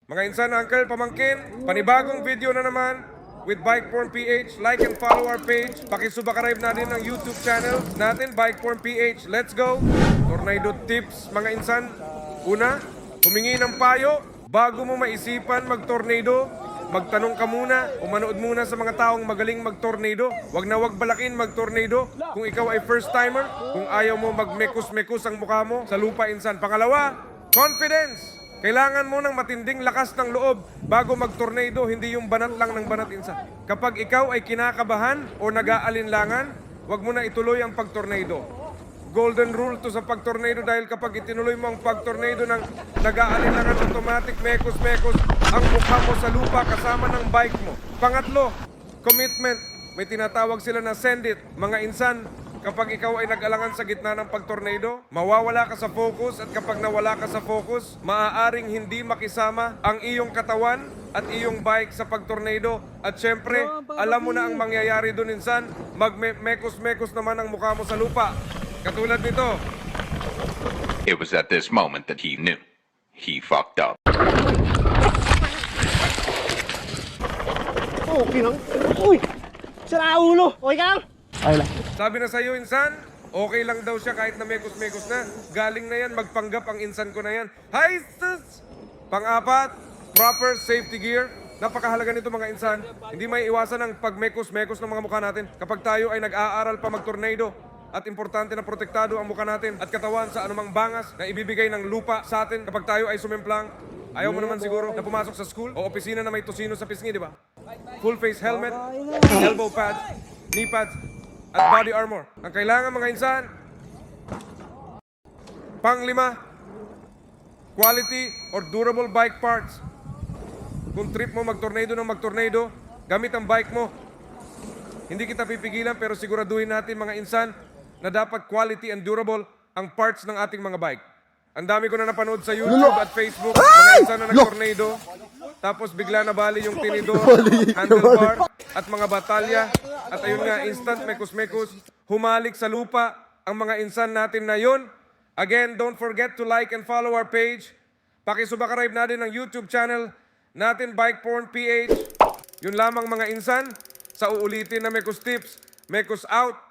Mga insan, uncle, pamangkin, panibagong video na naman with Bikeform PH. Like and follow our page. Pakisubscribe na din ng YouTube channel natin, Bikeform PH. Let's go! Tornado tips, mga insan. Una, humingi ng payo bago mo maisipan mag-tornado. Magtanong ka muna o manood muna sa mga taong magaling mag-tornado. Wag na wag balakin mag-tornado. Kung ikaw ay first timer, kung ayaw mo magmekus-mekus ang mukha mo sa lupa, insan. Pangalawa, confidence. Kailangan mo ng matinding lakas ng loob bago mag-tornado, hindi yung banat lang ng banat, insan. Kapag ikaw ay kinakabahan o nag-aalinlangan, wag mo na ituloy ang pag-tornado. Golden rule to sa pag-tornado dahil kapag itinuloy mo ang pag-tornado ng nag-aalinlangan, automatic mekos-mekos ang mukha mo sa lupa kasama ng bike mo. Pangatlo, commitment. May tinatawag sila na send it. Mga insan, kapag ikaw ay nag-alangan sa gitna ng pag-tornado, mawawala ka sa focus at kapag nawala ka sa focus, maaaring hindi makisama ang iyong katawan at iyong bike sa pag-tornado. At syempre, alam mo na ang mangyayari doon, insan. Magmekos-mekos naman ang mukha mo sa lupa. Katulad nito. It was at this moment that he knew. He fucked up. Okay lang. Uy! Sira ulo! Okay ka lang? Okay lang. Sabi na sa'yo, insan, okay lang daw siya kahit na mekos-mekos na. Galing na yan, magpanggap ang insan ko na yan. Hi, sus! Pang-apat, proper safety gear. Napakahalaga nito, mga insan. Hindi may iwasan ang pagmekos-mekos ng mga mukha natin kapag tayo ay nag-aaral pa mag-tornado. At importante na protektado ang mukha natin at katawan sa anumang bangas na ibibigay ng lupa sa atin kapag tayo ay sumimplang. Ayaw mo naman siguro na pumasok sa school o opisina na may tosino sa pisngi, di ba? Full face helmet, elbow pads, knee pads, at body armor. Ang kailangan, mga insan. Panglima, quality or durable bike parts. Kung trip mo mag-tornado ng mag-tornado, gamit ang bike mo. Hindi kita pipigilan pero siguraduhin natin, mga insan, na dapat quality and durable ang parts ng ating mga bike. Ang dami ko na napanood sa YouTube at Facebook, mga insan na nag-tornado, tapos bigla na bali yung tinidor, handlebar, at mga batalya, at ayun nga, instant mekos-mekos, humalik sa lupa ang mga insan natin na yun. Again, don't forget to like and follow our page. Pakisubscribe na din ang YouTube channel natin, Bikeform PH. Yun lamang, mga insan, sa uulitin na Mekos Tips, Mekos out.